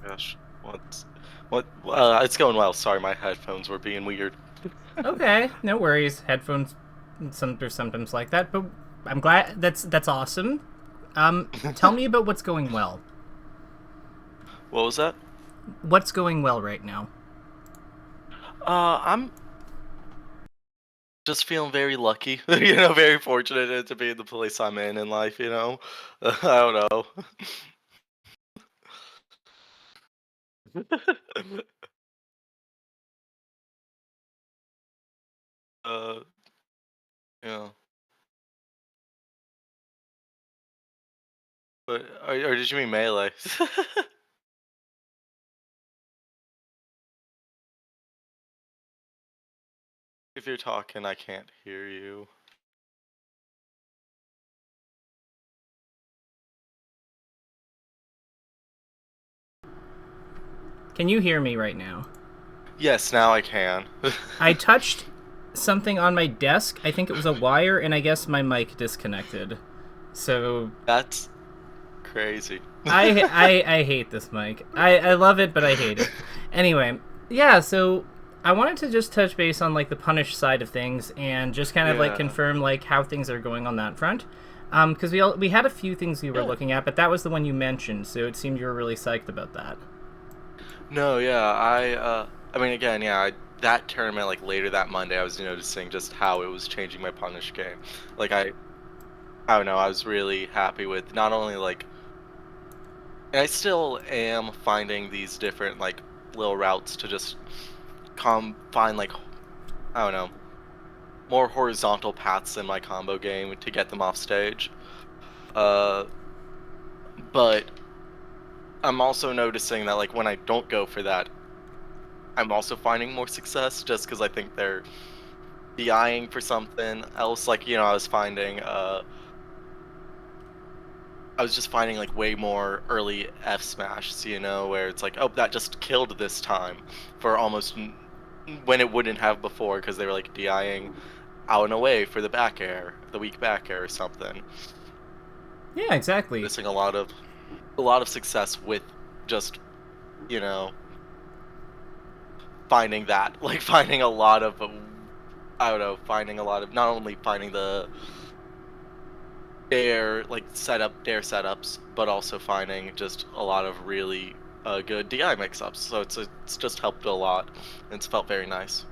gosh. What? It's going well. Sorry, my headphones were being weird. Okay, no worries. Headphones, there's sometimes like that, but I'm glad that's awesome. Tell me about what's going well. What was that? What's going well right now? I'm just feeling very lucky, you know, very fortunate to be in the place I'm in life, you know. I don't know. uh, yeah. But or did you mean melee? If you're talking, I can't hear you. Can you hear me right now? Yes, now I can. I touched something on my desk. I think it was a wire, and I guess my mic disconnected. So That's crazy. I hate this mic. I love it, but I hate it. Anyway, yeah. So I wanted to just touch base on like the punish side of things and just kind of like Yeah. confirm like how things are going on that front. Because we had a few things we were Yeah. looking at, but that was the one you mentioned, so it seemed you were really psyched about that. No, yeah, I mean again, yeah, that tournament like later that Monday I was noticing just how it was changing my punish game. Like I don't know, I was really happy with not only like and I still am finding these different like little routes to just come find like I don't know, more horizontal paths in my combo game to get them off stage. Uh but I'm also noticing that like when I don't go for that, I'm also finding more success just because I think they're DIing for something else. Like, you know, I was just finding like way more early F smash, you know, where it's like, oh, that just killed this time for when it wouldn't have before because they were like DIing out and away for the back air, the weak back air or something. Yeah, exactly. Missing a lot of success with just, you know, finding that, like finding a lot of I don't know, finding a lot of not only finding the dare setups, but also finding just a lot of really good DI mix-ups. So it's just helped a lot. And it's felt very nice,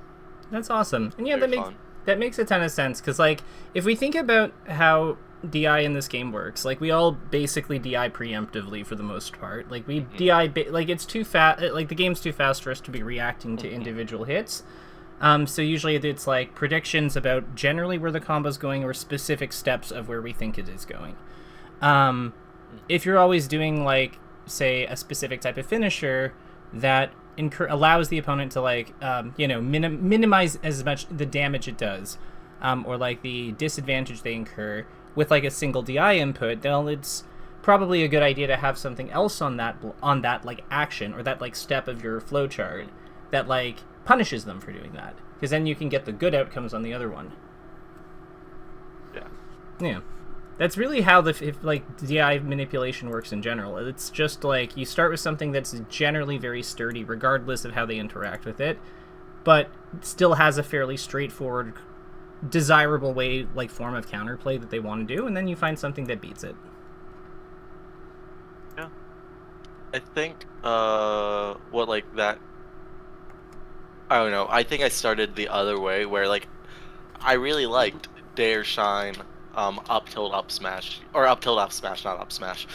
That's awesome. And yeah, very fun. that makes a ton of sense because like if we think about how DI in this game works, like we all basically DI preemptively for the most part. Like we Hmm. DI like it's too fast. Like the game's too fast for us to be reacting to Hmm. individual hits. So usually it's like predictions about generally where the combo's going or specific steps of where we think it is going. Um, if you're always doing like say a specific type of finisher that allows the opponent to like minimize as much the damage it does, or like the disadvantage they incur with like a single DI input, then it's probably a good idea to have something else on that like action or that like step of your flowchart that like punishes them for doing that because then you can get the good outcomes on the other one. Yeah. Yeah. That's really how like DI manipulation works in general. It's just like you start with something that's generally very sturdy, regardless of how they interact with it, but still has a fairly straightforward, desirable way like form of counterplay that they want to do, and then you find something that beats it. Yeah. I think what like that I don't know. I think I started the other way where like I really liked Dare Shine up tilt up smash or up tilt up smash, not up smash.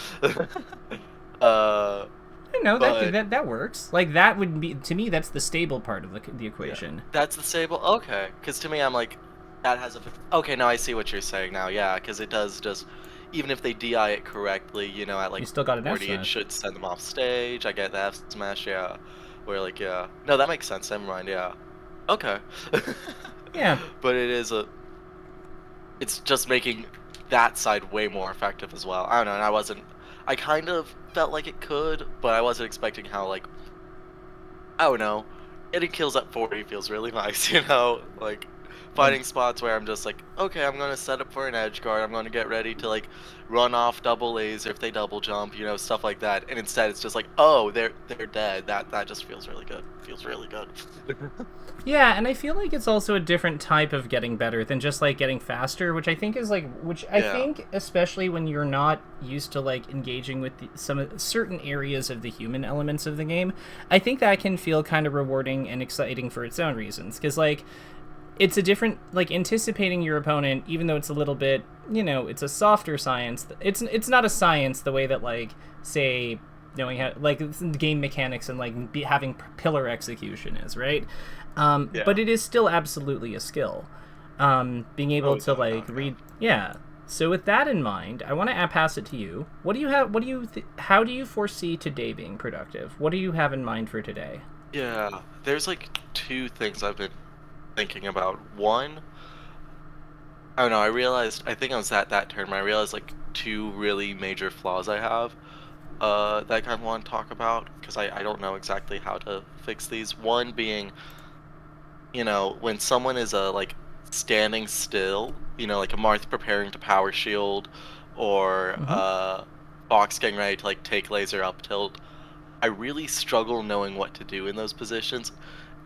uh I know but that works. Like that would be to me that's the stable part of the yeah, equation. that's the stable. Okay, because to me, I'm like, that has a. Okay, now I see what you're saying now. Yeah, because it does just, even if they DI it correctly, you know, at You like still got an F 40, it smash. should send them off stage. I get the F smash. Yeah, where like yeah, no, that makes sense. Never mind. Yeah, okay. Yeah, But it's just making that side way more effective as well. I don't know, and I kind of felt like it could, but I wasn't expecting how like I don't know. Getting kills at 40 feels really nice, you know? Like, finding spots where I'm just like, okay, I'm gonna set up for an edge guard. I'm gonna get ready to like run off double laser if they double jump, stuff like that. And instead, it's just like, oh, they're dead. That just feels really good. Feels really good. Yeah, and I feel like it's also a different type of getting better than just like getting faster, which I think is like, I think especially when you're not used to like engaging with some certain areas of the human elements of the game, I think that can feel kind of rewarding and exciting for its own reasons. Because like, it's a different, like, anticipating your opponent, even though it's a little bit, it's a softer science. It's not a science the way that, like, say, knowing how, like, game mechanics and, like, having pillar execution is, right? But it is still absolutely a skill. Being able to, like, read... Yeah. So with that in mind, I want to pass it to you. How do you foresee today being productive? What do you have in mind for today? Yeah, there's, like, two things I've been thinking about. One, I don't know, I think I was at that term, I realized like two really major flaws I have that I kind of want to talk about, because I don't know exactly how to fix these. One being, when someone is like standing still, like a Marth preparing to power shield, or Fox getting ready to like take laser up tilt, I really struggle knowing what to do in those positions.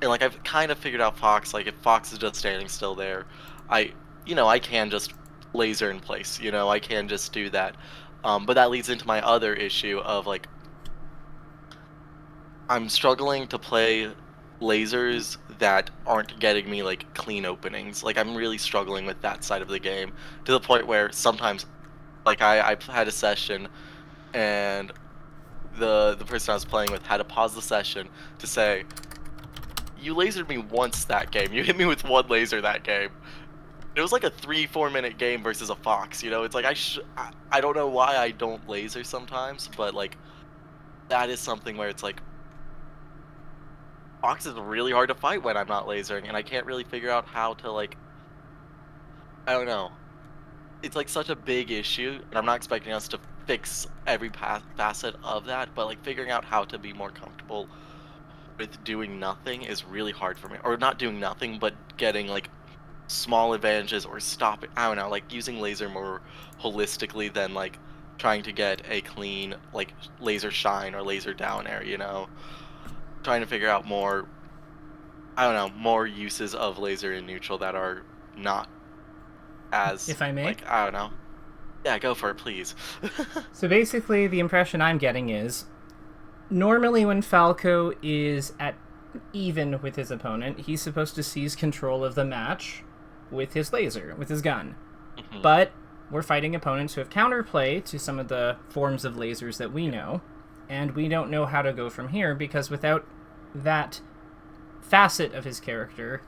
And like I've kind of figured out Fox, like if Fox is just standing still there, I can just laser in place, I can just do that. But that leads into my other issue of like I'm struggling to play lasers that aren't getting me like clean openings. Like I'm really struggling with that side of the game, to the point where sometimes like I had a session and the person I was playing with had to pause the session to say, you lasered me once that game. You hit me with one laser that game. It was like a 3-4 minute game versus a Fox, It's like I don't know why I don't laser sometimes, but like that is something where it's like Fox is really hard to fight when I'm not lasering, and I can't really figure out how to like, I don't know. It's like such a big issue, and I'm not expecting us to fix every facet of that, but like figuring out how to be more comfortable with doing nothing is really hard for me. Or not doing nothing, but getting like small advantages or stopping, I don't know, like using laser more holistically than like trying to get a clean like laser shine or laser down air, Trying to figure out more, I don't know, more uses of laser in neutral that are not as, if I may, like, I don't know. Yeah, go for it, please. So basically, the impression I'm getting is, normally when Falco is at even with his opponent, he's supposed to seize control of the match with his laser, with his gun. But we're fighting opponents who have counterplay to some of the forms of lasers that we know, and we don't know how to go from here, because without that facet of his character,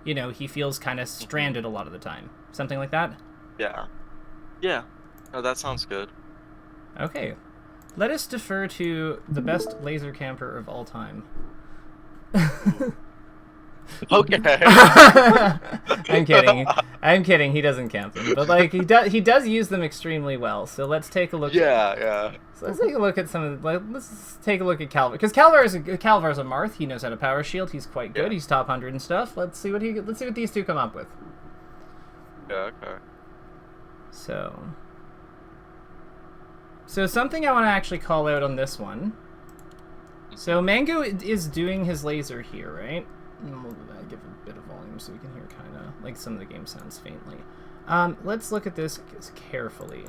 he feels kind of stranded a lot of the time. Something like that? Yeah. Yeah. Oh, that sounds good. Okay. Let us defer to the best laser camper of all time. Okay. I'm kidding. He doesn't camp them, but like he does use them extremely well. So let's take a look. Yeah. So let's take a look at some of the. Let's take a look at Calvar, because Calvar's a Marth. He knows how to power shield. He's quite good. Yeah. He's top 100 and stuff. Let's see what these two come up with. Yeah. Okay. So something I want to actually call out on this one. So Mango is doing his laser here, right? And we'll give a bit of volume so we can hear kind of like some of the game sounds faintly. Let's look at this carefully.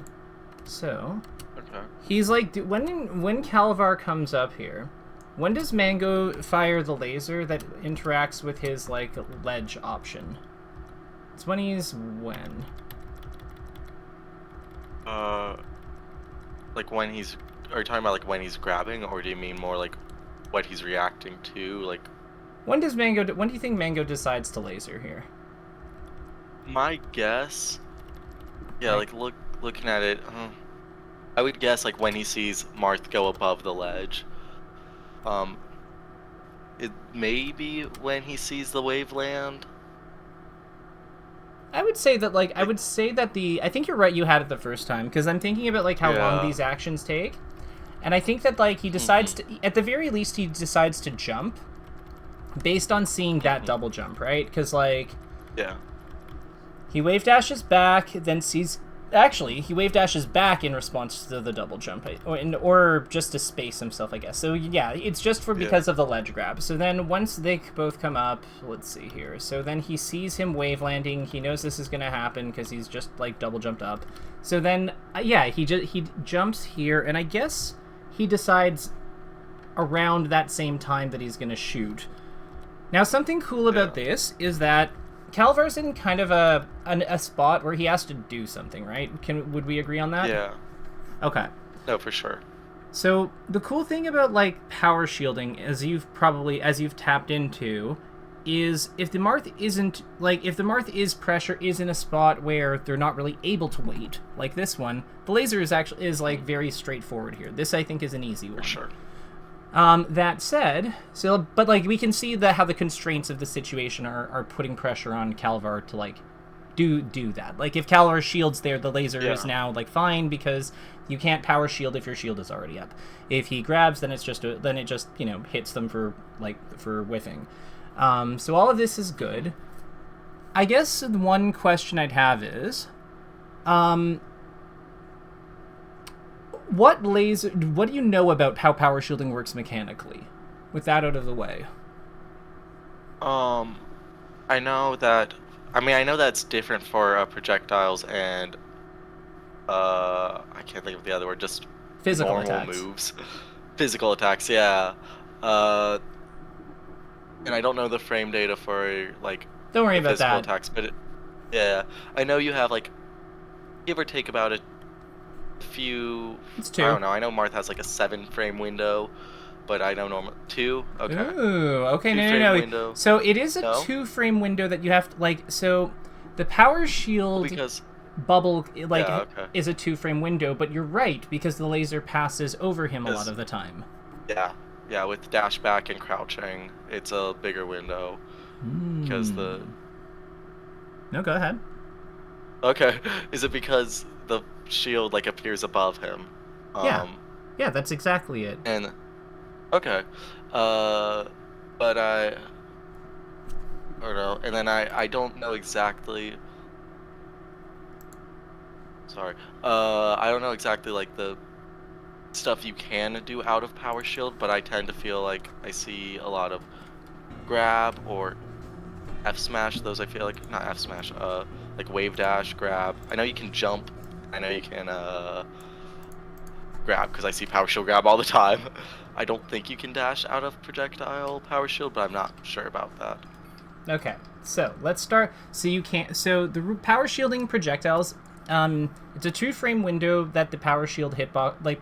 So, okay. He's like, when Calvar comes up here, when does Mango fire the laser that interacts with his like ledge option? It's when he's when. Like when he's. Are you talking about like when he's grabbing, or do you mean more like what he's reacting to, like? When do you think Mango decides to laser here? My guess, yeah, like looking at it, I would guess like when he sees Marth go above the ledge. It may be when he sees the wave land. I would say that I think you're right. You had it the first time, because I'm thinking about like how long these actions take, and I think that like he decides to, at the very least, he decides to jump. Based on seeing that double jump, right? Because, like... Yeah. He wave dashes back, then sees. Actually, he wave dashes back in response to the double jump, or just to space himself, I guess. So yeah, it's just for because of the ledge grab. So then once they both come up, let's see here. So then he sees him wave landing. He knows this is gonna happen because he's just like double jumped up. So then yeah, he jumps here, and I guess he decides around that same time that he's gonna shoot. Now something cool about this is that Calvar's in kind of a spot where he has to do something, right? Would we agree on that? Yeah. Okay. No, for sure. So the cool thing about like power shielding, as you've tapped into, is if the Marth is pressure is in a spot where they're not really able to wait, like this one, the laser is like very straightforward here. This I think is an easy one. For sure. That said, but like we can see how the constraints of the situation are putting pressure on Calvar to like do that. Like if Calvar shields there, the laser is now like fine because you can't power shield if your shield is already up. If he grabs, then it just hits them for whiffing. So all of this is good. I guess the one question I'd have is, what do you know about how power shielding works mechanically? With that out of the way. I know that it's different for projectiles and I can't think of the other word, just physical normal attacks. moves. Physical attacks, yeah. And I don't know the frame data for like don't worry about physical that. attacks, but I know you have like give or take about a few. It's 2. I don't know. I know Marth has like a 7-frame window, but I don't know 2. Okay. Ooh, okay, no. Window. So it is a 2-frame window that you have to like. So the power shield bubble is a 2-frame window, but you're right because the laser passes over him a lot of the time. Yeah, with dash back and crouching, it's a bigger window because the. No, go ahead. Okay, is it because the shield like appears above him? Yeah, that's exactly it. And okay, but I don't know, and then I don't know exactly. Sorry, I don't know exactly like the stuff you can do out of power shield, but I tend to feel like I see a lot of grab or F smash. Those I feel like not F smash. Like wave dash, grab. I know you can jump. I know you can grab because I see power shield grab all the time. I don't think you can dash out of projectile power shield, but I'm not sure about that. Okay, so let's start. So you can't. So the power shielding projectiles. It's a 2-frame window that the power shield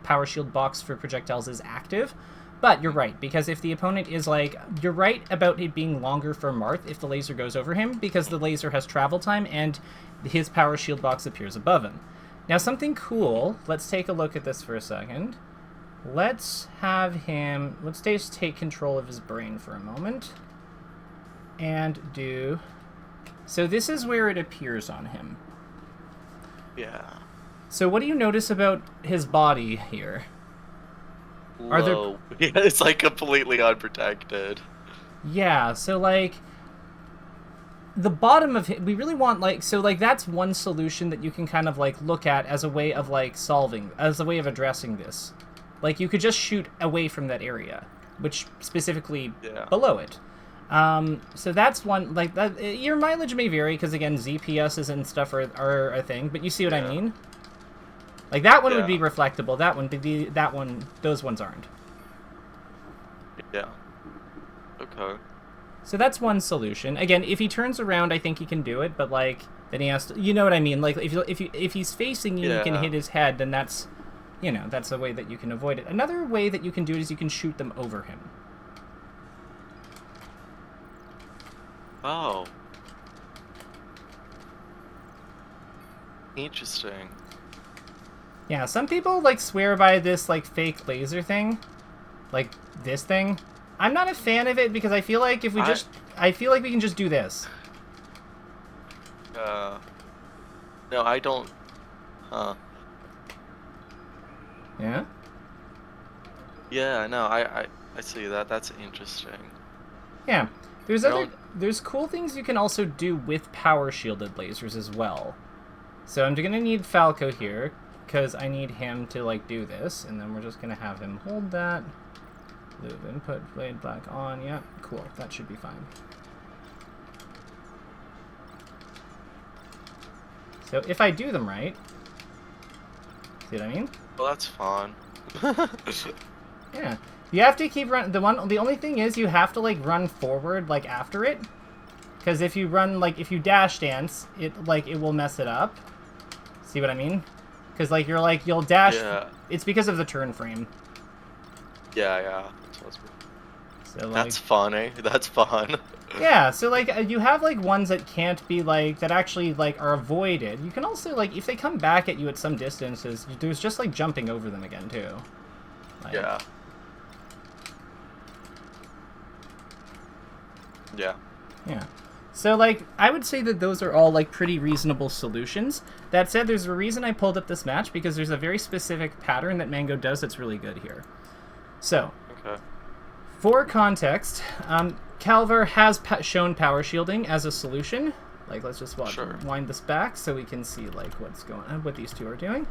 power shield box for projectiles is active. But you're right, because if the opponent is you're right about it being longer for Marth if the laser goes over him, because the laser has travel time and his power shield box appears above him. Now something cool, let's take a look at this for a second. Let's just take control of his brain for a moment. And so this is where it appears on him. Yeah. So what do you notice about his body here? Low. Yeah, it's like completely unprotected. Yeah, so the bottom of it, we really want that's one solution that you can kind of look at as a way of addressing this. You could just shoot away from that area, which specifically below it. So that's one that. Your mileage may vary because again, ZPSs and stuff are a thing, but you see what I mean. That one would be reflectable. Those ones aren't. Yeah. Okay. So that's one solution. Again, if he turns around, I think he can do it, but then he has to. You know what I mean? If he's facing you, you can hit his head. Then that's a way that you can avoid it. Another way that you can do it is you can shoot them over him. Oh. Interesting. Yeah, some people swear by this fake laser thing, this thing. I'm not a fan of it because I feel like if we I feel like we can just do this. No, I don't. Huh. Yeah. Yeah, no, I see that. That's interesting. Yeah. There's cool things you can also do with power shielded lasers as well. So I'm gonna need Falco here because I need him to like do this, and then we're just gonna have him hold that. Lube input, blade black on. Yeah, cool. That should be fine. So if I do them right, see what I mean? Well, that's fun. Yeah. You have to keep running. The only thing is you have to like run forward like after it, because if you run like if you dash dance, it will mess it up. See what I mean? Because like you'll dash. Yeah. It's because of the turn frame. Yeah. So like, that's fun, eh? That's fun. Yeah. So like you have like ones that can't be like that actually like are avoided. You can also like if they come back at you at some distances, there's just like jumping over them again too. Like, Yeah. Yeah. So, like, I would say that those are all, like, pretty reasonable solutions. That said, there's a reason I pulled up this match, because there's a very specific pattern that Mango does that's really good here. So, Okay. for context, Calvar has shown power shielding as a solution. Like, let's just wind this back so we can see, like, what's going on, what these two are doing.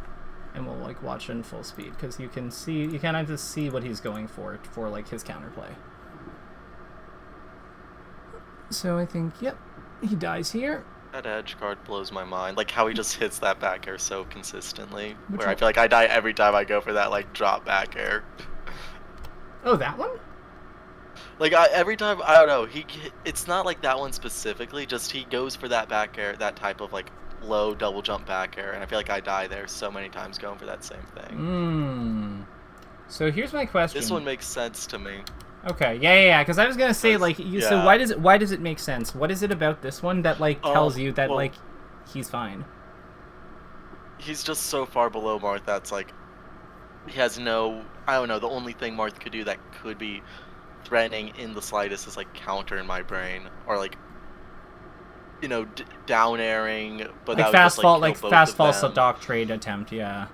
And we'll, like, watch in full speed, because you can kind of just see what he's going for, like, his counterplay. So I think, yep, he dies here. That edge guard blows my mind. Like how he just hits that back air so consistently. Which where one? I feel like I die every time I go for that like drop back air. Oh, that one? Like every time, I don't know. It's not like that one specifically. Just he goes for that back air, that type of like low double jump back air, and I feel like I die there so many times going for that same thing. So here's my question. This one makes sense to me. Okay, yeah. Because I was gonna say, like, so why does it make sense? What is it about this one that like tells you that like he's fine? He's just so far below Marth that's like he has no. I don't know. The only thing Marth could do that could be threatening in the slightest is like counter in my brain or like down airing. But like that fast fall dock trade attempt. Yeah.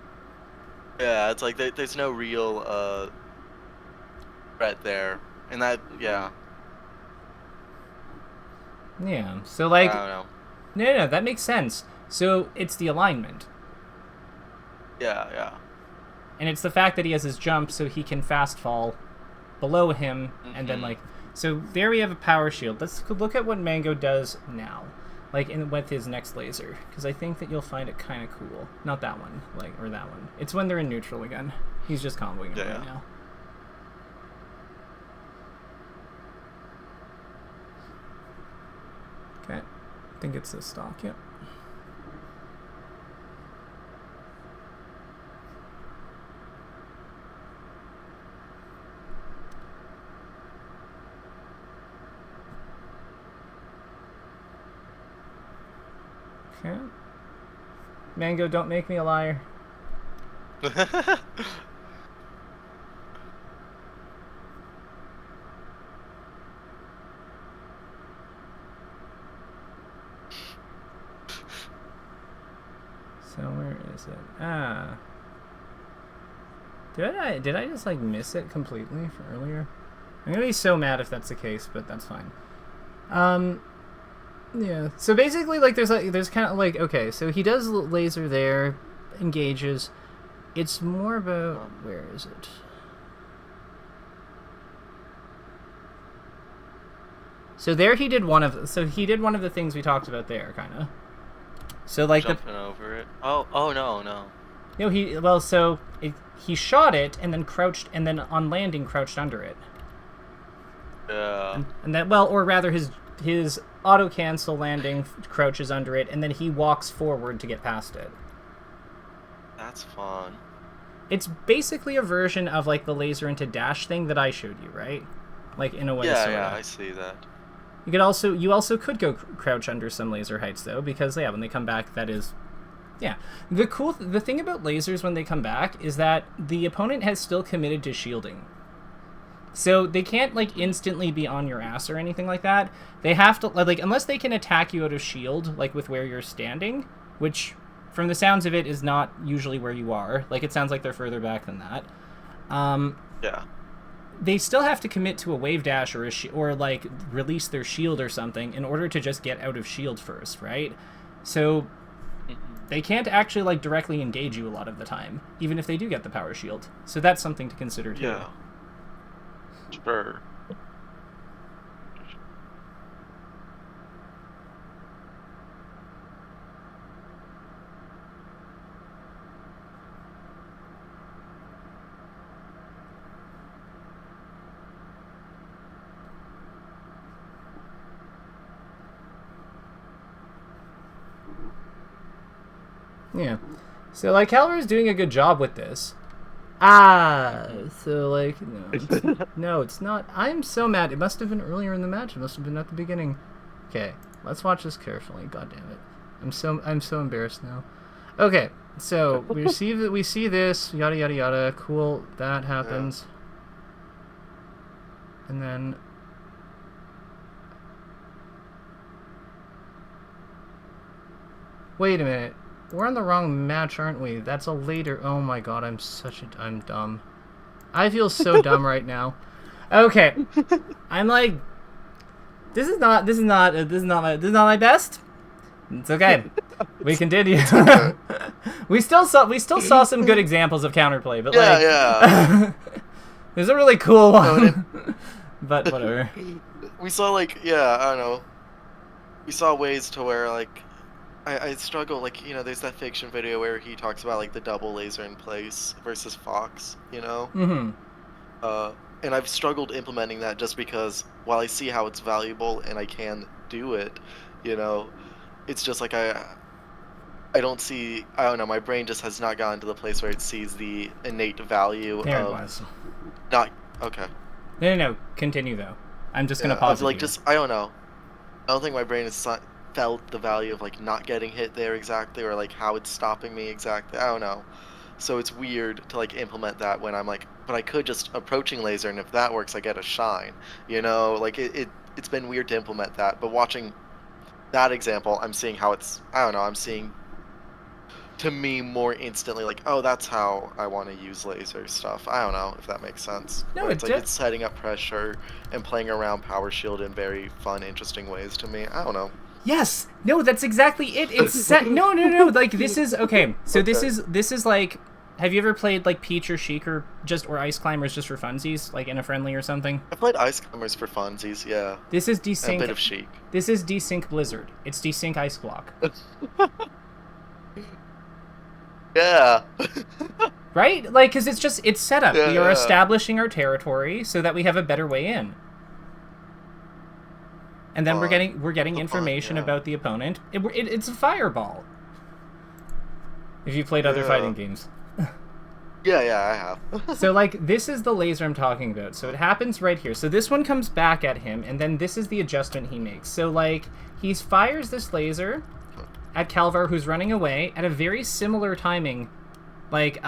Yeah, it's like there's no real threat there, and that Yeah, so like I don't know. No, that makes sense. So it's the alignment. Yeah. And it's the fact that he has his jump so he can fast fall below him and then like so there we have a power shield. Let's look at what Mango does now. Like with his next laser, because I think that you'll find it kind of cool. Not that one, or that one. It's when they're in neutral again. He's just comboing it right now. Okay, I think it's this stock, yep. Okay. Mango, don't make me a liar. So where is it? Did I just like miss it completely for earlier? I'm gonna be so mad if that's the case, but that's fine. Yeah. So basically, like, there's kind of like, okay, so he does laser there, engages. It's more about where is it? So there he did one of the things we talked about there, kind of. So like jumping over it. Oh no. No, he shot it and then crouched, and then on landing crouched under it. Yeah. And that, well, or rather his auto cancel landing crouches under it, and then he walks forward to get past it. That's fun. It's basically a version of like the laser into dash thing that I showed you, right? Like in a way. Yeah, I see that. You also could go crouch under some laser heights though, because when they come back, that is, the thing about lasers when they come back is that the opponent has still committed to shielding. So they can't like instantly be on your ass or anything like that. They have to like unless they can attack you out of shield, like with where you're standing, which from the sounds of it is not usually where you are. Like it sounds like they're further back than that. Yeah. they still have to commit to a wave dash or like release their shield or something in order to just get out of shield first, right? So they can't actually like directly engage you a lot of the time, even if they do get the power shield. So that's something to consider too. Yeah. Sure. Yeah. So, like, Calvar's doing a good job with this. So, like, no, it's not. I'm so mad. It must have been earlier in the match. It must have been at the beginning. Okay, let's watch this carefully. God damn it. I'm so embarrassed now. Okay, so we see this, yada, yada, yada. Cool, that happens. Yeah. And then... Wait a minute. We're on the wrong match, aren't we? That's a later... Oh my god, I'm dumb. I feel so dumb right now. Okay. I'm like... This is not my best. It's okay. We continue. we still saw some good examples of counterplay, but yeah. There's a really cool one. But whatever. We saw like, I don't know. We saw ways to where like I struggle, like, there's that fiction video where he talks about, like, the double laser in place versus Fox, Mm-hmm. And I've struggled implementing that just because, while I see how it's valuable and I can do it, it's just like I don't see, I don't know, my brain just has not gotten to the place where it sees the innate value there of... it was. Not... Okay. No. Continue, though. I'm just going to pause like, I don't know. I don't think my brain has felt the value of like not getting hit there exactly, or like how it's stopping me exactly. I don't know. So it's weird to like implement that when I'm like, but I could just approaching laser, and if that works, I get a shine. Like it's been weird to implement that. But watching that example, I'm seeing how it's. I don't know. I'm seeing, to me, more instantly like, oh, that's how I want to use laser stuff. I don't know if that makes sense. No, it's like it's setting up pressure and playing around power shield in very fun, interesting ways to me. I don't know. Yes. No, that's exactly it. It's set. No. Like, this is okay. So okay. This is like, have you ever played like Peach or Sheik or Ice Climbers just for funsies, like in a friendly or something? I played Ice Climbers for funsies, yeah. This is desync. And a bit of Sheik. This is desync Blizzard. It's desync Ice Block. Yeah. Right? Like, because it's set up. We are establishing our territory so that we have a better way in. And then we're getting information about the opponent. It's a fireball. If you played other fighting games. Yeah, I have. So, like, this is the laser I'm talking about. So it happens right here. So this one comes back at him, and then this is the adjustment he makes. So, like, he fires this laser at Calvar, who's running away, at a very similar timing. Like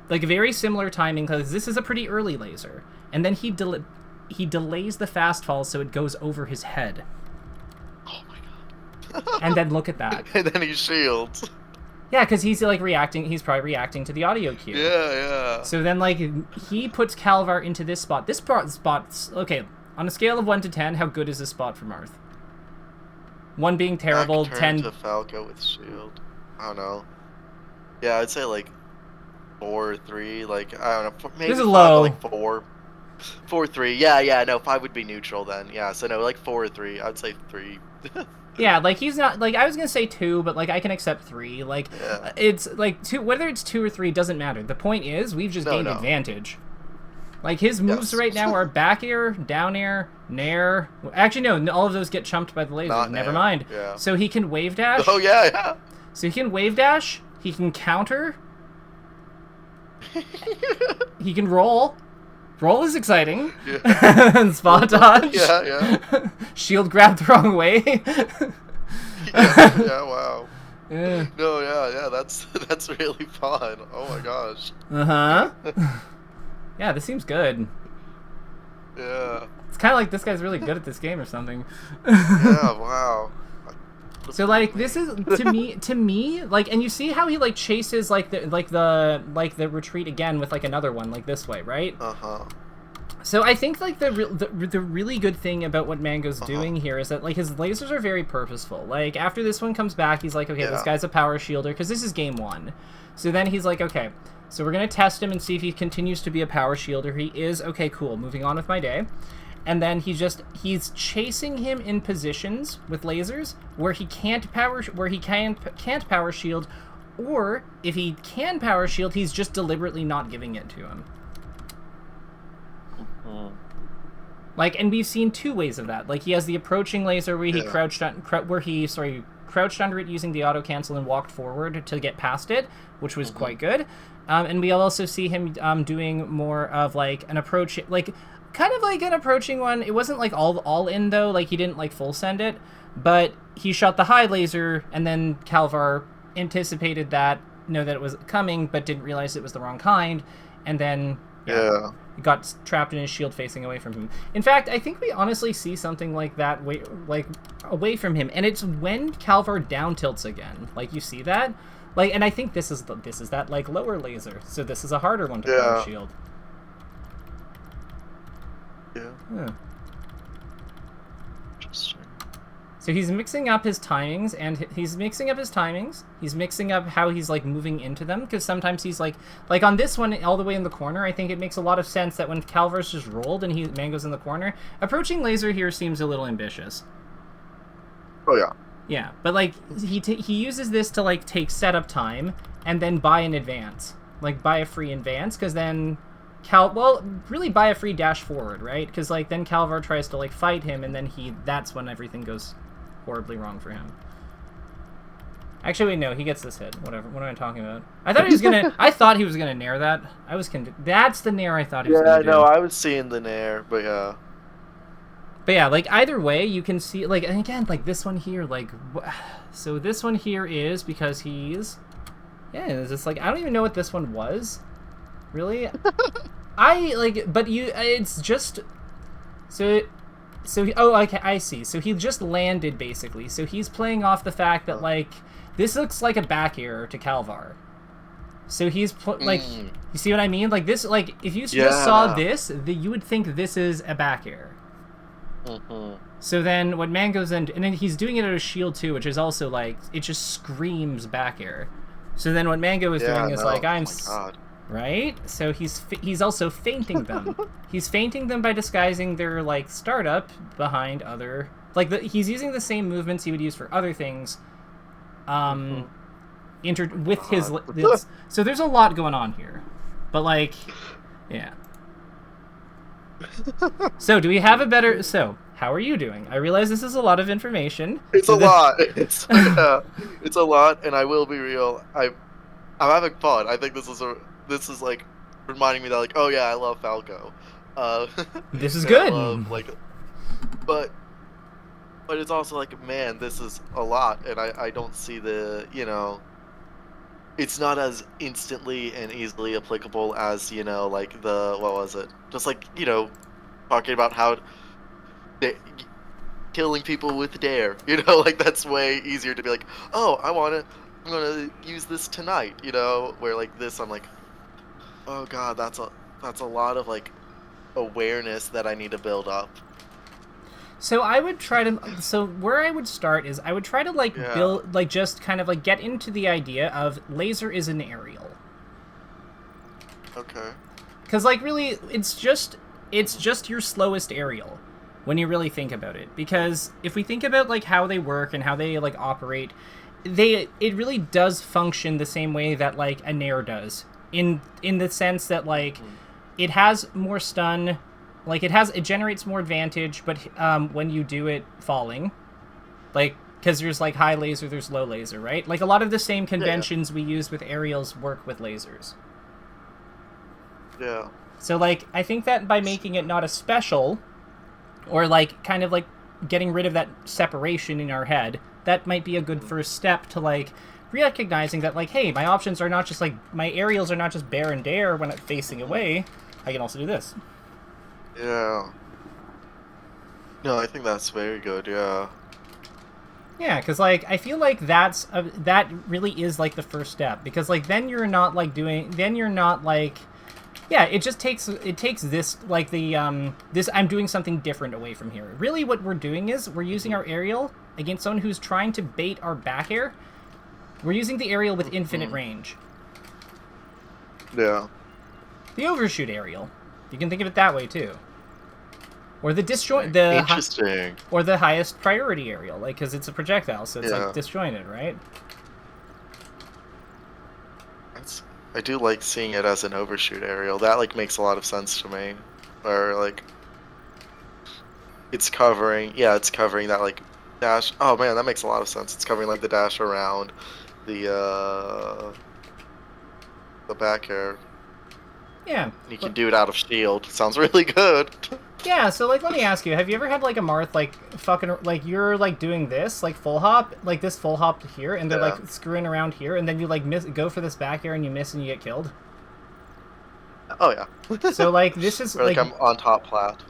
very similar timing, because this is a pretty early laser. And then he delays the fast fall so it goes over his head. Oh my god. And then look at that. And then he shields. Yeah, because he's like reacting. He's probably reacting to the audio cue. Yeah. So then, like, he puts Calvar into this spot. This spot's okay. On a scale of 1 to 10, how good is this spot for Marth? 1 being terrible, Back 10 to Falco with shield. I don't know. Yeah, I'd say like 4 or 3. Like, I don't know. Maybe this is 5, low. Like 4. 4 3. Yeah. No, 5 would be neutral then. Yeah. So no, like 4 or 3. I'd say 3. Yeah, like, he's not, like, I was gonna say 2, but, like, I can accept 3. Like, it's, like, 2, whether it's 2 or 3 doesn't matter. The point is, we've just gained advantage. Like, his moves right now are back air, down air, nair. Actually, no, all of those get chumped by the laser. Never mind. Yeah. So he can wave dash. Oh, yeah. So he can wave dash, he can counter, he can roll. Roll is exciting. Yeah. And spot dodge. Yeah. Shield grab the wrong way. yeah, wow. Yeah. No, yeah, that's really fun. Oh my gosh. Yeah, this seems good. Yeah. It's kind of like this guy's really good at this game or something. Yeah, wow. So, like, this is to me, like, and you see how he like chases the retreat again with like another one like this way, right? So I think like the really good thing about what Mango's doing here is that like his lasers are very purposeful. Like after this one comes back, he's like, okay, this guy's a power shielder because this is game 1. So then he's like, okay, so we're gonna test him and see if he continues to be a power shielder. He is. Okay, cool. Moving on with my day. And then he's chasing him in positions with lasers where he can't power shield, or if he can power shield, he's just deliberately not giving it to him. Like, and we've seen 2 ways of that. Like, he has the approaching laser where he crouched under it using the auto cancel and walked forward to get past it, which was quite good. And we also see him doing more of like an approach, like kind of like an approaching one. It wasn't like all in though. Like he didn't like full send it, but he shot the high laser, and then Calvar anticipated that, know that it was coming, but didn't realize it was the wrong kind, and then got trapped in his shield facing away from him. In fact, I think we honestly see something like that away from him, and it's when Calvar down tilts again. Like you see that, like, and I think this is that like lower laser. So this is a harder one to power shield. Yeah. Interesting. So he's mixing up his timings, and he's mixing up how he's like moving into them, because sometimes he's like on this one all the way in the corner, I think it makes a lot of sense that when Calvar's just rolled and Mango's in the corner, approaching laser here seems a little ambitious. Oh yeah. Yeah, but like he uses this to like take setup time and then buy an advance, like buy a free advance, because then really buy a free dash forward, right? Because like then Calvar tries to like fight him, and then that's when everything goes horribly wrong for him. Actually, wait, no, he gets this hit. Whatever. What am I talking about? I thought he was gonna nair that. That's the nair I thought he was gonna do. Yeah, no, I was seeing the nair, but yeah. But yeah, like either way, you can see, like, and again, like this one here, like, so this one here is because he's, it's just like, I don't even know what this one was, really. It's just, okay, I see. So he just landed, basically. So he's playing off the fact that, like, this looks like a back error to Calvar. So he's, like, you see what I mean? Like, this, like, if you just saw this, you would think this is a back error. So then what Mango's and then he's doing it at a shield too, which is also, like, it just screams back error. So then what Mango is doing is, like, right? So he's also feinting them. He's feinting them by disguising their, like, startup behind other, like, he's using the same movements he would use for other things, with his. So there's a lot going on here, but like, yeah. So do we have a better? So how are you doing? I realize this is a lot of information. It's a lot. It's it's a lot, and I will be real. I'm having fun. I think this is like reminding me that, like, oh yeah, I love Falco. This is good. But it's also like, man, this is a lot, and I don't see the, it's not as instantly and easily applicable as, like what was it? Just like, talking about how killing people with dare, like that's way easier to be like, oh, I'm gonna use this tonight, where like this, I'm like, oh god, that's a lot of like awareness that I need to build up. So I would try to. So where I would start is I would try to build, like, just kind of like get into the idea of laser is an aerial. Okay. Because like really, it's just your slowest aerial, when you really think about it. Because if we think about like how they work and how they like operate, it really does function the same way that like a nair does. In the sense that like it has more stun. Like, it generates more advantage, but when you do it falling, like, because there's, like, high laser, there's low laser, right? Like, a lot of the same conventions we use with aerials work with lasers. Yeah. So, like, I think that by making it not a special, or, like, kind of, like, getting rid of that separation in our head, that might be a good first step to, like, recognizing that, like, hey, my options are not just, like, my aerials are not just bear and dare when I'm facing away, I can also do this. Yeah. No, I think that's very good, yeah. Yeah, because, like, I feel like that really is, like, the first step. Because, like, then you're not, like, Yeah, it takes this, like, this, I'm doing something different away from here. Really what we're doing is we're using our aerial against someone who's trying to bait our back air. We're using the aerial with infinite range. Yeah. The overshoot aerial. You can think of it that way too. Or the disjoint, Interesting. or the highest priority aerial, like, because it's a projectile, so it's like disjointed, right? I do like seeing it as an overshoot aerial. That like makes a lot of sense to me. Or like it's covering that like dash. Oh man, that makes a lot of sense. It's covering like the dash around the back air. Yeah. You can do it out of shield. Sounds really good. Yeah, so, like, let me ask you, have you ever had, like, a Marth, like, fucking, like, you're, like, doing this, like, full hop, like, this full hop here, and they're, like, screwing around here, and then you, like, go for this back air, and you miss, and you get killed? Oh, yeah. So, like, this is, or, like, I'm on top plat.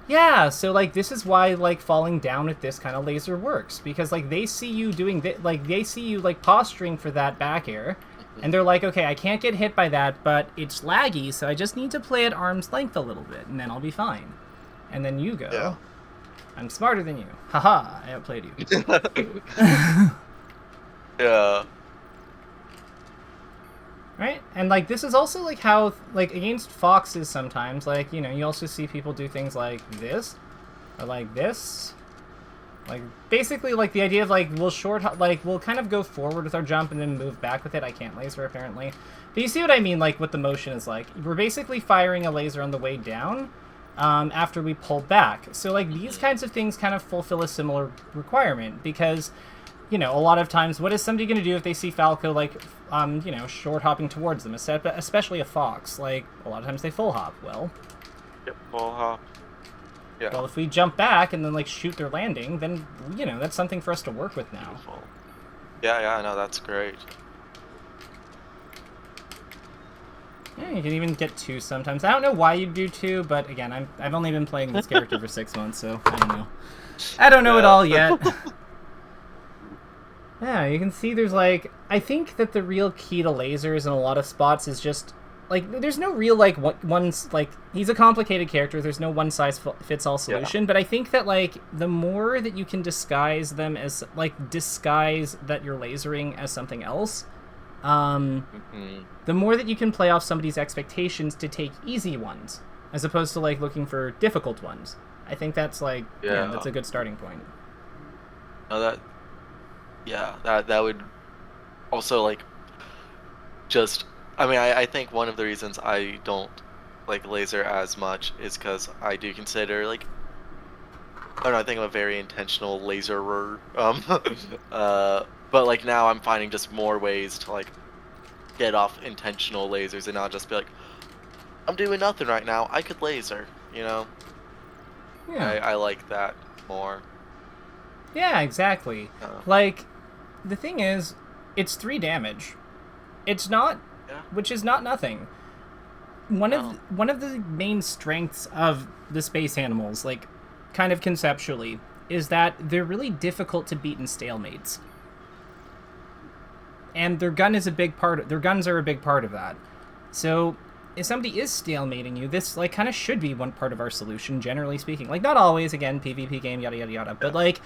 Yeah, so, like, this is why, like, falling down with this kind of laser works, because, like, they see you doing, like, they see you, like, posturing for that back air, and they're like, okay, I can't get hit by that, but it's laggy, so I just need to play at arm's length a little bit, and then I'll be fine. And then you go, I'm smarter than you. Haha, I outplayed you. Yeah. Right? And, like, this is also, like, how, like, against foxes sometimes, like, you know, you also see people do things like this, or like this. Like, basically, like, the idea of, like, we'll kind of go forward with our jump and then move back with it. I can't laser, apparently. But you see what I mean, like, what the motion is like. We're basically firing a laser on the way down, after we pull back. So, like, these kinds of things kind of fulfill a similar requirement, because, you know, a lot of times, what is somebody going to do if they see Falco, like, you know, short hopping towards them, especially a fox? Like, a lot of times they full hop. Well, yep, full hop. Yeah. Well, if we jump back and then, like, shoot their landing, then, you know, that's something for us to work with now. Beautiful. Yeah, no, that's great. Yeah, you can even get 2 sometimes. I don't know why you do 2, but again, I've only been playing this character for 6 months, so I don't know. I don't know it all yet. Yeah, you can see there's, like, I think that the real key to lasers in a lot of spots is just, like, there's no real, like, he's a complicated character, there's no one-size-fits-all solution, but I think that, like, the more that you can disguise them as, like, disguise that you're lasering as something else, the more that you can play off somebody's expectations to take easy ones, as opposed to, like, looking for difficult ones. I think that's, like, yeah, that's a good starting point. No, that would also, like, just, I mean, I think one of the reasons I don't like laser as much is because I do consider, like, I don't know, I think I'm a very intentional laserer, but, like, now I'm finding just more ways to, like, get off intentional lasers and not just be like, I'm doing nothing right now, I could laser, you know? Yeah. I like that more. Yeah, exactly. Like, the thing is, it's 3 damage. It's not, which is not nothing. One of the main strengths of the space animals, like, kind of conceptually, is that they're really difficult to beat in stalemates. And their guns are a big part of that. So, if somebody is stalemating you, this, like, kind of should be one part of our solution, generally speaking. Like, not always, again, PvP game, yada yada yada, but, like,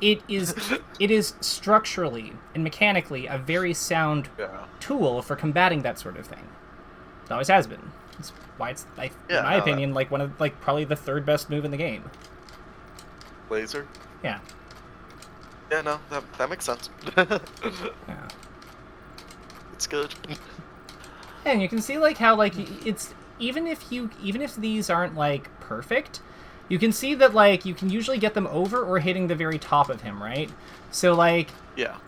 it is structurally and mechanically a very sound tool for combating that sort of thing. It always has been. It's why it's, in my opinion, like, one of, like, probably the 3rd best move in the game. Laser? Yeah. Yeah, no, that makes sense. Yeah. It's good. And you can see, like, how, like, it's even if these aren't, like, perfect, you can see that, like, you can usually get them over or hitting the very top of him, right? So, like,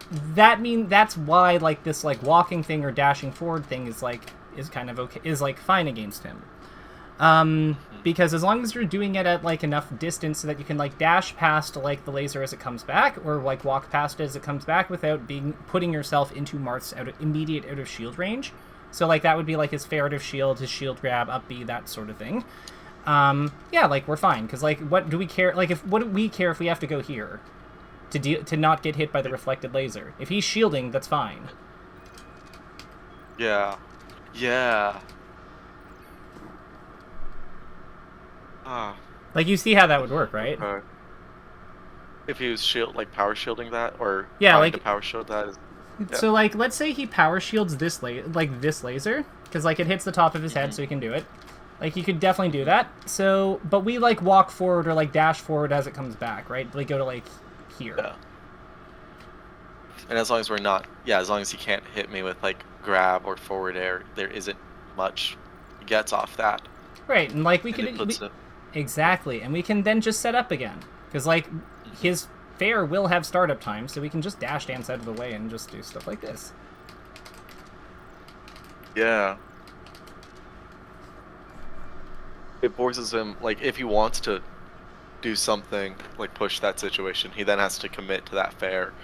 that's why, like, this, like, walking thing or dashing forward thing is kind of okay, is, like, fine against him. Because as long as you're doing it at, like, enough distance so that you can, like, dash past, like, the laser as it comes back, or, like, walk past it as it comes back without putting yourself into Marth's immediate out of shield range. So, like, that would be, like, his fair out of shield, his shield grab, up B, that sort of thing. Yeah, like, we're fine, because, like, what do we care, like, what do we care if we have to go here to not get hit by the reflected laser? If he's shielding, that's fine. Yeah. Ah, Like, you see how that would work, right? okay. If he was power shielding that, or Yeah, trying to like, power shield that, is yeah. so like, let's say he power shields this this laser, because like it hits the top of his head, Hmm. so he can do it. Like, he could definitely do Hmm. that. So, but we like walk forward or like dash forward as it comes back, right? Like, go to like here. Yeah. And as long as we're not, yeah, as long as he can't hit me with like grab or forward air, there isn't much he gets off that, Right, and like we and it could, puts it. exactly, and we can then just set up again, because like Mhm. his fair will have startup time, so we can just dash dance out of the way and just do stuff like this. Yeah. It forces him, like, if he wants to do something, like push that situation, he then has to commit to that fair,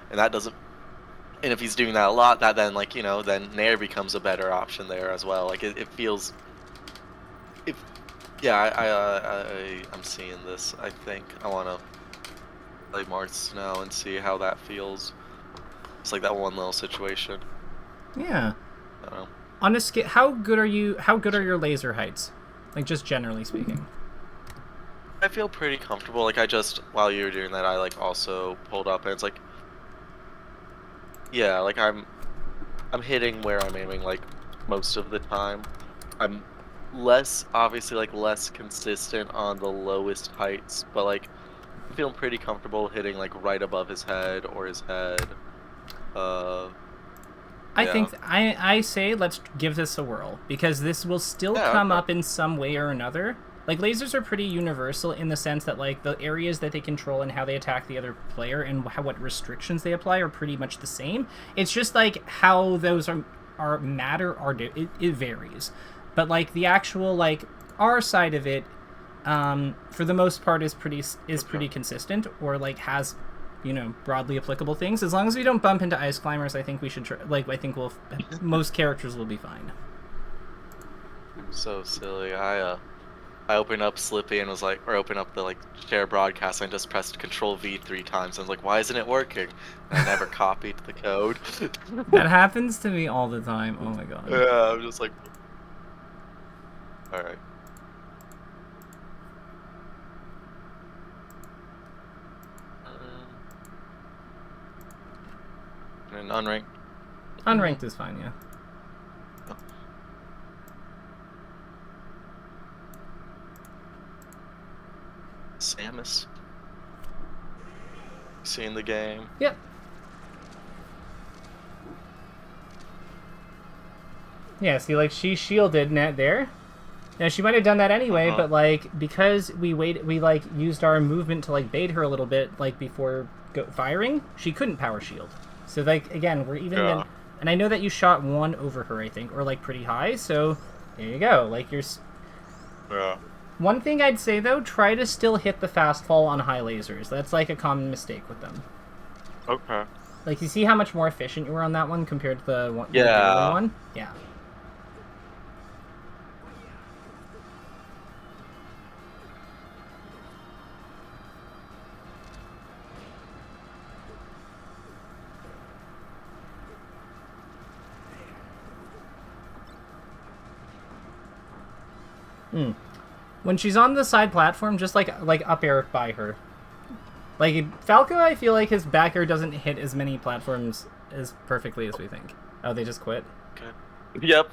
and that doesn't. And if he's doing that a lot, that then, like, then Nair becomes a better option there as well. Like, it feels. If Yeah, I'm seeing this. I think I want to play Marth now and see how that feels. It's like that one little situation. Yeah. I don't know. On a scale, how good are you? How good are your laser heights? Like, just generally speaking. I feel pretty comfortable. Like, I just, while you were doing that, I like also pulled up, and it's like, yeah, like I'm hitting where I'm aiming like most of the time. I'm obviously like less consistent on the lowest heights, but like I'm feeling pretty comfortable hitting like right above his head or his head. Uh, I yeah. think I say let's give this a whirl, because this will still Yeah, come okay. up in some way or another. Like, lasers are pretty universal in the sense that like the areas that they control and how they attack the other player and what restrictions they apply are pretty much the same. It's just like how those are matter it varies. But like the actual like our side of it, for the most part is Okay. pretty consistent, or like has broadly applicable things. As long as we don't bump into ice climbers, I think we should I think most characters will be fine. I'm so silly. I opened up Slippy and was like, or opened up the like share broadcast and just pressed Control V 3 times. I was like, why isn't it working? And I never copied the code. That happens to me all the time. Oh my god. Yeah, I'm just like, all right. And unranked. Unranked is fine, yeah. Samus. Seeing the game. Yep. Yeah, see, like, she shielded net there. Now, she might have done that anyway, Uh-huh. but, like, because we like, used our movement to, like, bait her a little bit, like, before firing, she couldn't power shield. So, like, again, we're even then. Yeah. And I know that you shot one over her, I think, or, like, pretty high, so there you go. Like, you're. Yeah. One thing I'd say, though, try to still hit the fast fall on high lasers. That's, like, a common mistake with them. Okay. Like, you see how much more efficient you were on that one compared to the regular Yeah. one? Yeah. When she's on the side platform, just like up air by her. Like Falco, I feel like his back air doesn't hit as many platforms as perfectly as we think. Oh, they just quit. Okay. Yep.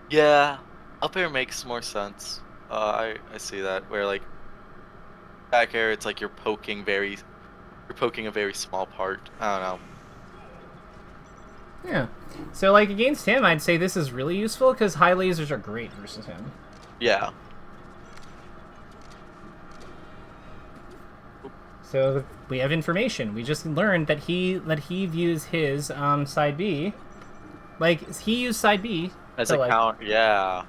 Yeah. Up air makes more sense. I see that where like back air, it's like you're poking a very small part. I don't know. Yeah. So like against him, I'd say this is really useful because high lasers are great versus him. Yeah. So we have information. We just learned that he views his side B, like he used side B As to a like. count, yeah.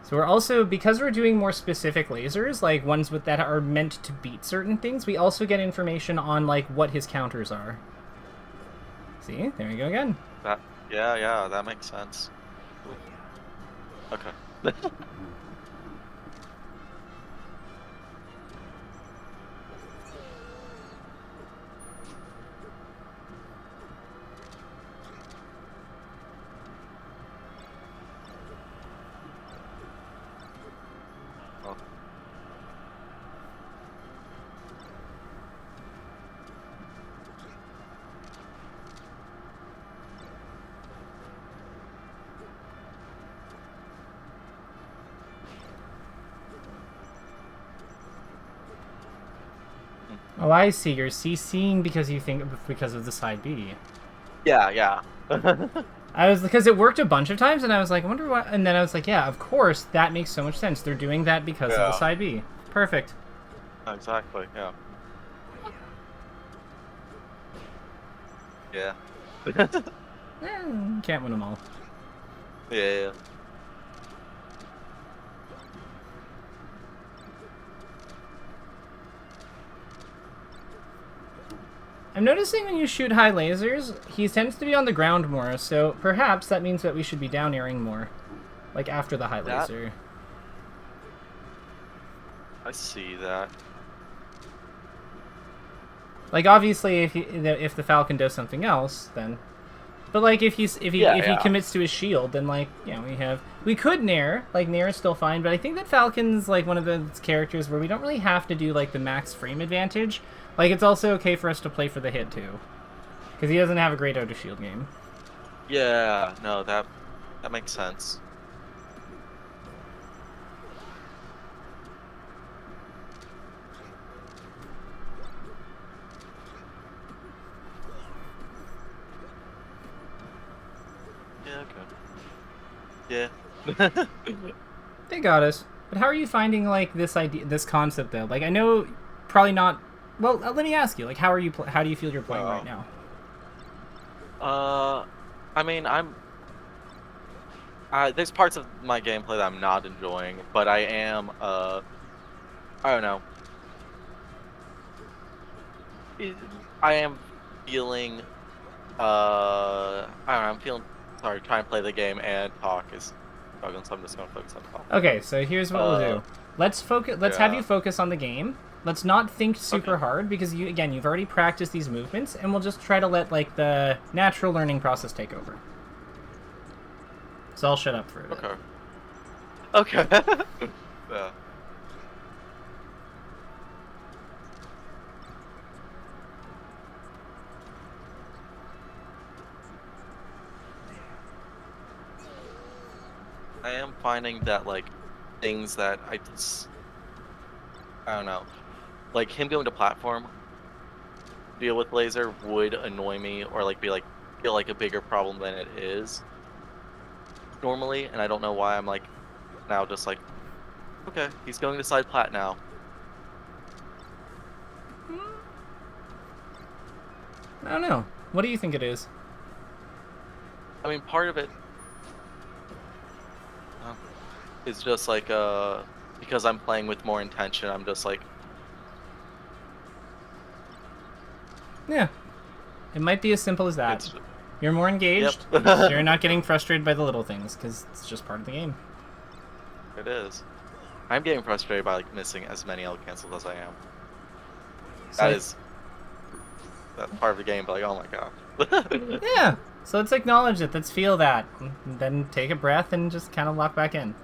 So we're also, because we're doing more specific lasers, like ones that are meant to beat certain things, we also get information on like what his counters are. See, there you go again. Yeah, that makes sense. Ooh. Okay. Oh, I see. You're CCing because you think because of the side B. Yeah, yeah. I was because it worked a bunch of times, and I was like, I wonder what. And then I was like, yeah, of course, that makes so much sense. They're doing that because of the Yeah, side B. Perfect. exactly. Yeah. Yeah. Can't win them all. Yeah. I'm noticing when you shoot high lasers, he tends to be on the ground more, so perhaps that means that we should be down airing more. Like after the high That laser. I see that. Like obviously if the Falcon does something else, then but like if Yeah, he yeah. commits to his shield, then like we could Nair. Like Nair is still fine, but I think that Falcon's like one of those characters where we don't really have to do like the max frame advantage. Like it's also okay for us to play for the hit too. Because he doesn't have a great auto shield game. Yeah, no, that makes sense. Yeah, okay. Yeah. They got us. But how are you finding like this concept though? Like I know probably not. Well, let me ask you. Like how do you feel you're playing right Oh. now? Uh, I mean, there's parts of my gameplay that I'm not enjoying, but I am, I don't know. It- I am feeling, I don't know, I'm feeling, sorry, trying to play the game and talk is struggling, so I'm just gonna focus on talking. Okay, so here's what we'll Uh, do. Let's focus. Let's have you yeah. focus on the game. Let's not think Okay. super hard because you've already practiced these movements, and we'll just try to let like the natural learning process take over. So I'll shut up for a bit. Okay. Okay. Yeah. I am finding that, like, things that I don't know, like him going to platform, deal with laser would annoy me or like be like feel like a bigger problem than it is normally, and I don't know why I'm like now just like, okay, he's going to side plat now. I don't know. What do you think it is? I mean, part of it uh, is just like because I'm playing with more intention, I'm just like, Yeah, it might be as simple as that. it's You're more yep. engaged, so you're not getting frustrated by the little things because it's just part of the game. It is. I'm getting frustrated by like missing as many L cancels as I am. That So is that part of the game, but like, oh my god. yeah, so let's acknowledge it. Let's feel that, and then take a breath and just kind of lock back in.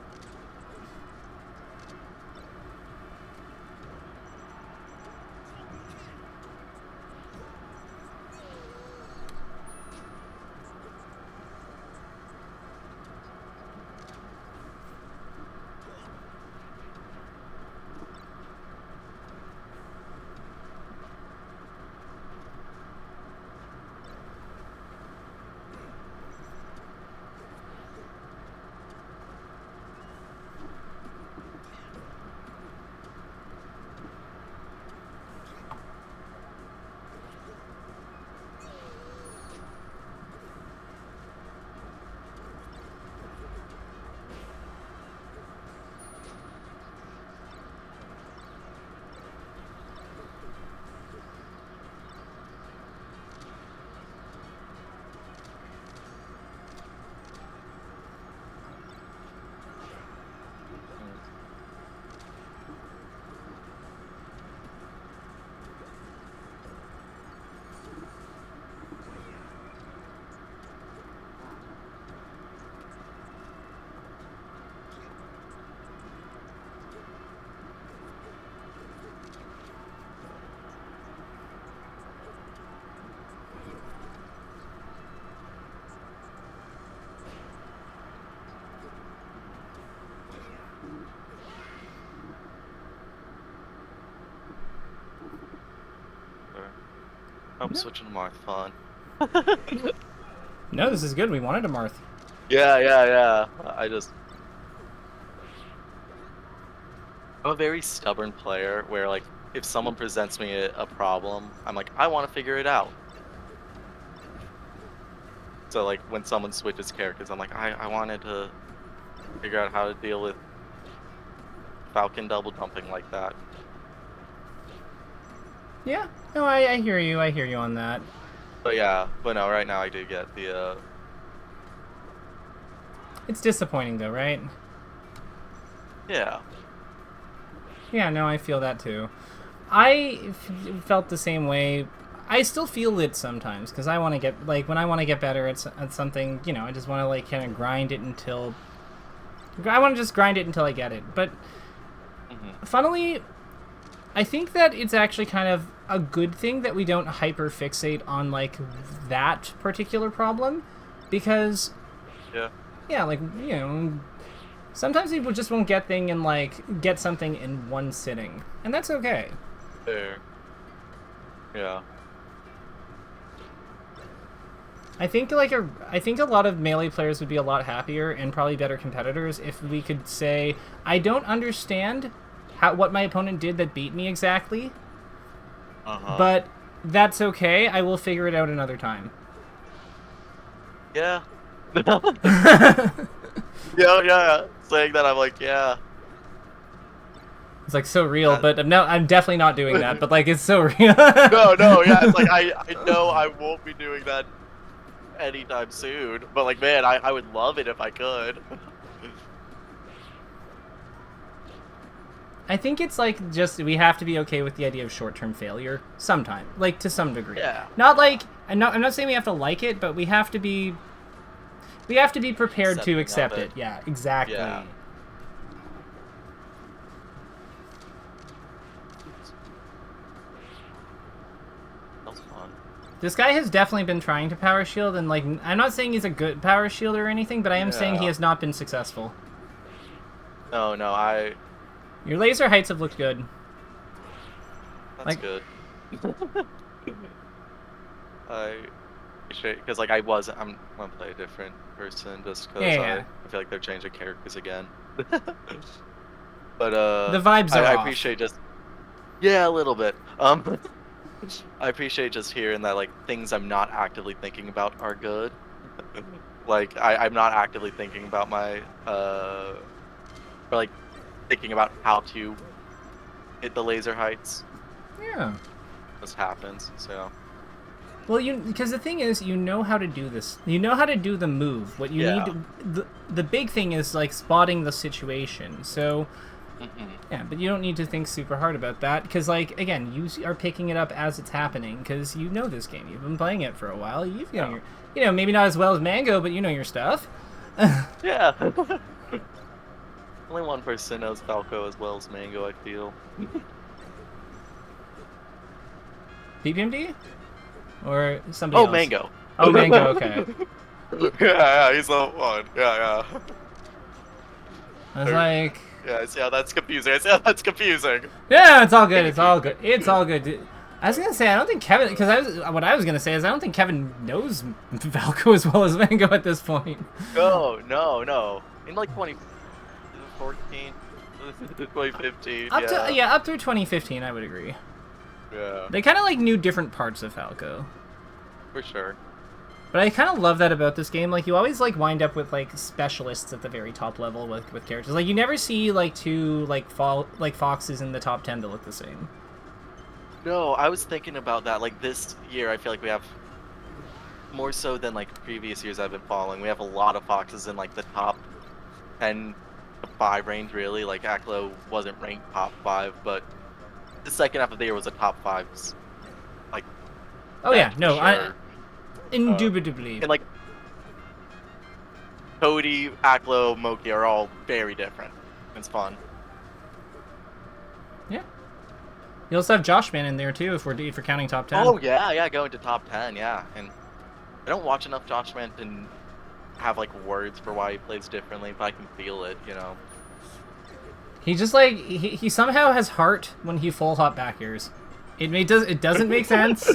I'm switching to Marth. Fun. No, this is good. We wanted a Marth. Yeah. I'm a very stubborn player where, like, if someone presents me a problem, I'm like, I want to figure it out. So, like, when someone switches characters, I'm like, I wanted to figure out how to deal with Falcon double jumping like that. Yeah. No, I hear you. I hear you on that. But yeah, but no, right now I do get the, It's disappointing, though, right? yeah. Yeah, no, I feel that, too. I felt the same way. I still feel it sometimes, because I want to get, like, when I want to get better at something, you know, I just want to, like, kind of grind it until... I want to just grind it until I get it. But, funnily, I think that it's actually kind of a good thing that we don't hyper-fixate on, like, that particular problem, because... Yeah, like, you know... Sometimes people just won't get something in one sitting, and that's okay. Fair. Yeah. I think a lot of Melee players would be a lot happier and probably better competitors if we could say, I don't understand what my opponent did that beat me exactly, but that's okay. I will figure it out another time. Yeah. Yeah. Saying that, I'm like, yeah. It's like so real, but I'm definitely not doing that. But like, it's so real. No, yeah. It's like I know I won't be doing that anytime soon. But like, man, I would love it if I could. I think it's like just we have to be okay with the idea of short-term failure sometime, like to some degree. Yeah. Not like I'm not saying we have to like it, but we have to be prepared to accept it. Yeah, exactly. Yeah. That's fun. This guy has definitely been trying to power shield, and like I'm not saying he's a good power shielder or anything, but I am saying he has not been successful. No, Your laser heights have looked good. That's good. Because like I'm gonna play a different person just because I feel like they're changing characters again. But the vibes are off. I appreciate just a little bit. I appreciate just hearing that like things I'm not actively thinking about are good. Like I'm not actively thinking about my or like thinking about how to hit the laser heights. Yeah. This happens, so. Well, because the thing is, you know how to do this. You know how to do the move. What you need the big thing is like spotting the situation. So, yeah, but you don't need to think super hard about that because, like, again, you are picking it up as it's happening because you know this game. You've been playing it for a while. You've got your, you know, maybe not as well as Mango, but you know your stuff. Yeah. Only one person knows Falco as well as Mango, I feel. PPMD? Or somebody else? Oh, Mango. Oh, Mango, okay. Yeah, he's the one. Yeah. I was like... Yeah, I see how that's confusing. Yeah, it's all good. It's all good. It's all good. I was gonna say I don't think Kevin, because what I was gonna say is I don't think Kevin knows Falco as well as Mango at this point. No. In like 2014, 2015. Up through 2015, I would agree. Yeah. They kind of like knew different parts of Falco. For sure. But I kind of love that about this game. Like, you always, like, wind up with, like, specialists at the very top level with characters. Like, you never see, like, two, like, foxes in the top 10 that look the same. No, I was thinking about that. Like, this year, I feel like we have, more so than, like, previous years I've been following, we have a lot of foxes in, like, the top 10 to 5 range, really. Like, Aklo wasn't ranked top 5, but the second half of the year was a top 5s. Like, oh, yeah. No, sure. Indubitably. And like Cody, Aklo, Moki are all very different. It's fun. Yeah. You also have Joshman in there too, if we're counting top 10. Oh yeah, going to top 10, yeah. And I don't watch enough Joshman to have like words for why he plays differently, but I can feel it, you know. He just like he somehow has heart when he full hop back airs. It doesn't make sense.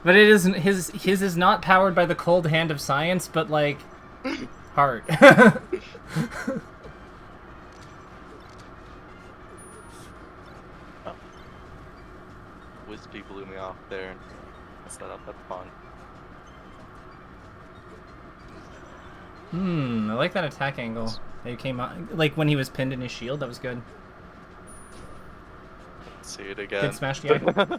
But it isn't his is not powered by the cold hand of science, but like heart. Oh. Wispy blew me off there and messed that up. That's fun. I like that attack angle. That came out like when he was pinned in his shield. That was good. See it again. Good smash, yeah. Okay.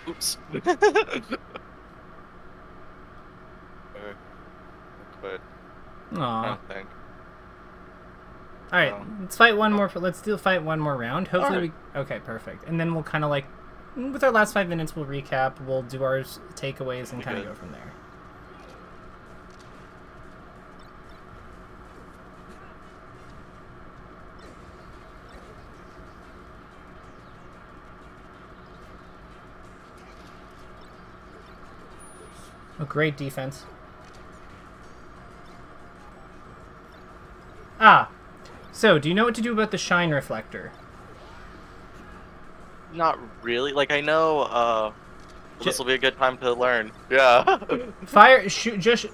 Oops. But I Aw. don't think. All right, let's fight one more. Let's fight one more round. Hopefully, Alright. okay, perfect. And then we'll kind of like, with our last 5 minutes, we'll recap. We'll do our takeaways and kind of Good. go from there. Oh, great defense. Ah, so do you know what to do about the shine reflector? Not really. Like I know. This will be a good time to learn. Yeah. Fire, shoot, just.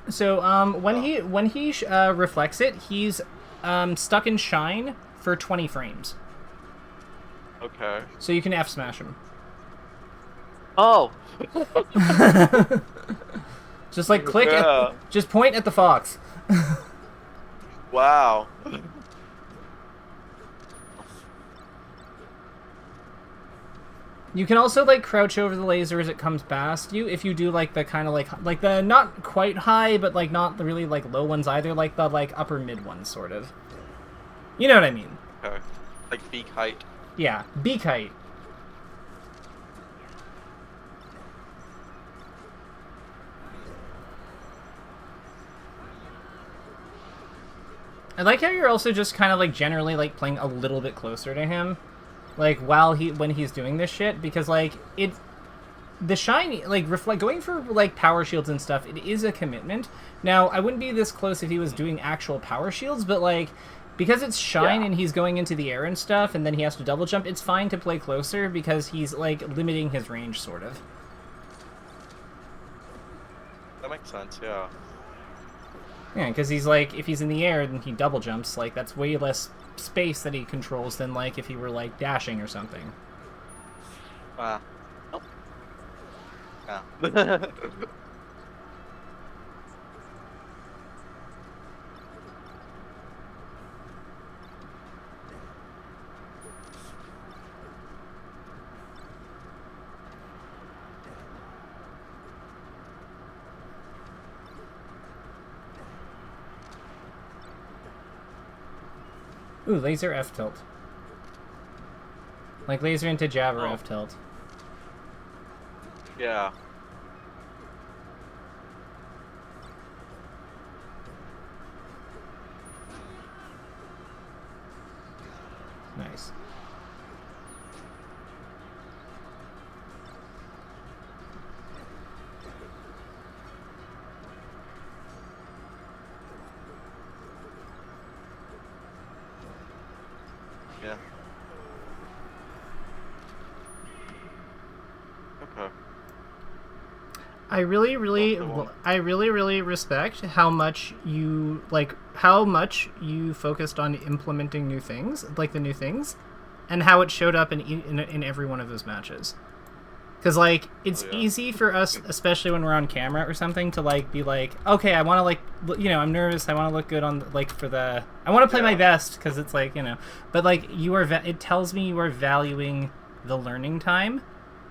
So when he reflects it, he's stuck in shine for 20 frames. Okay. So you can F smash him. Oh. Just like click, Yeah. just point at the fox. Wow. You can also like crouch over the laser as it comes past you if you do like the kind of like the not quite high but like not the really like low ones either, like the like upper mid ones sort of. You know what I mean? Okay. Like beak height. Yeah, beak height. I like how you're also just kind of like generally like playing a little bit closer to him, like when he's doing this shit, because like the shiny like reflect going for like power shields and stuff, it is a commitment. Now I wouldn't be this close if he was doing actual power shields, but like because it's shine and he's going into the air and stuff, and then he has to double jump, it's fine to play closer because he's like limiting his range sort of. That makes sense. Yeah. Yeah, because he's like, if he's in the air and he double jumps, like that's way less space that he controls than like if he were like dashing or something. Oh. Yeah. Ooh, laser F tilt. Like laser into jab or Oh. F tilt. Yeah. Nice. Yeah. Okay. I really respect how much you focused on implementing new things, like the new things, and how it showed up in every one of those matches. Because like it's easy for us, especially when we're on camera or something, to like be like, okay, I want to like, I'm nervous, I want to look good on like I want to play my best because it's like but like it tells me you are valuing the learning time.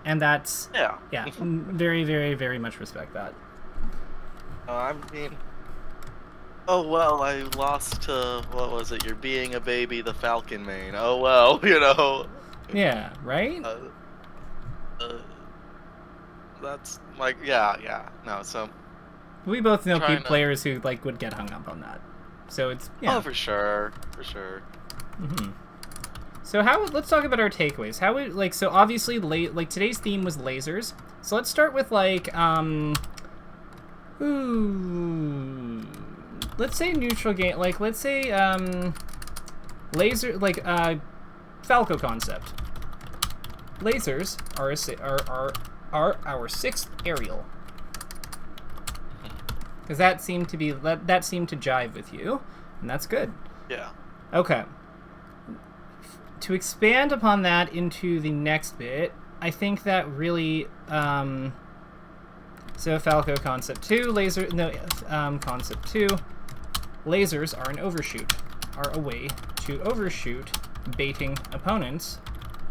And that's, Yeah. yeah, very, very, very much respect that. I mean, oh well, I lost to, what was it? You're being a baby, the Falcon main. Oh well, you know. Yeah, right? Uh, uh, that's like, yeah. No, so We both know trying to. players who like would get hung up on that. So it's, Oh, yeah. for sure, for sure. So let's talk about our takeaways. How would, like, so obviously like today's theme was lasers. So let's start with like let's say neutral game, like let's say laser, like Falco concept. Lasers are our sixth aerial. Because that seemed to jive with you, and that's good. Yeah. Okay. To expand upon that into the next bit, I think that really, so Falco concept 2, concept 2, lasers are an overshoot, are a way to overshoot baiting opponents,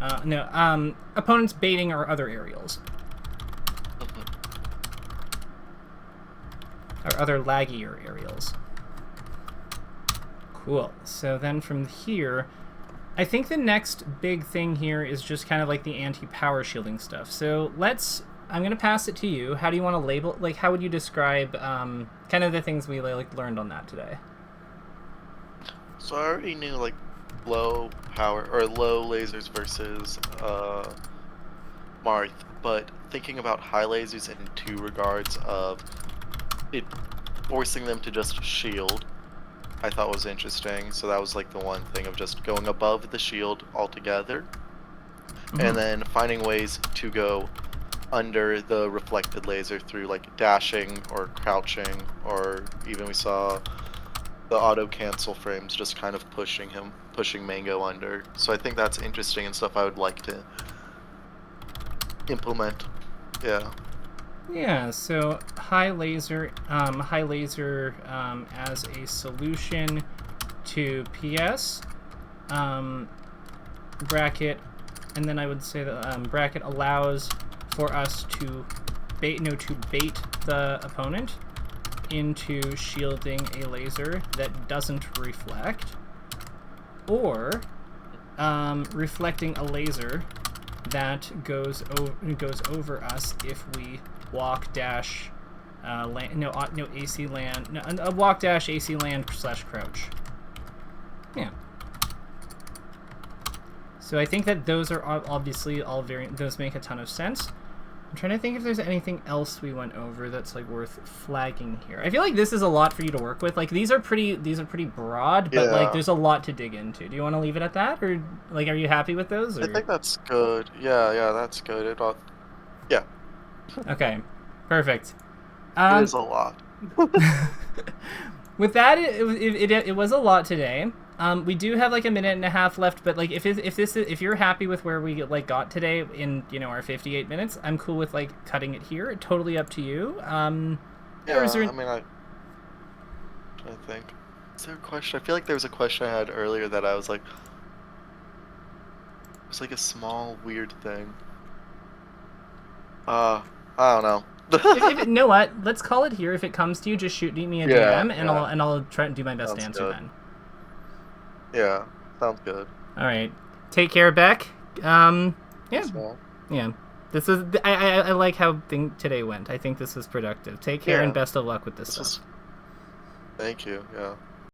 opponents baiting our other aerials. Our other laggier aerials. Cool. So then from here, I think the next big thing here is just kind of like the anti-power shielding stuff. So I'm going to pass it to you. How do you want to label, like, how would you describe kind of the things we learned on that today? So I already knew like low power or low lasers versus Marth, but thinking about high lasers in two regards of it forcing them to just shield, I thought was interesting. So that was like the one thing of just going above the shield altogether, and then finding ways to go under the reflected laser through like dashing or crouching, or even we saw the auto cancel frames just kind of pushing Mango under. So I think that's interesting and stuff I would like to implement. Yeah, so high laser as a solution to PS, bracket, and then I would say that bracket allows for us to bait the opponent into shielding a laser that doesn't reflect, or reflecting a laser that goes over us if we walk dash AC land walk dash AC land / crouch. Yeah. So I think that those are obviously all those make a ton of sense. I'm trying to think if there's anything else we went over that's like worth flagging here. I feel like this is a lot for you to work with. Like these are pretty broad, but like there's a lot to dig into. Do you want to leave it at that, or like are you happy with those? Or? I think that's good. Yeah, that's good. Yeah. Okay, perfect. It is a lot. With that, it was a lot today. We do have like a minute and a half left, but like if you're happy with where we like got today in our 58 minutes, I'm cool with like cutting it here. Totally up to you. I think. Is there a question? I feel like there was a question I had earlier that I was like, it was like a small weird thing. I don't know. You know what? Let's call it here. If it comes to you, just shoot me a DM, and I'll try and do my best to answer then. Yeah, sounds good. All right. Take care, Beck. Yeah. This is I like how today went. I think this was productive. Take care and best of luck with this stuff. Thank you. Yeah.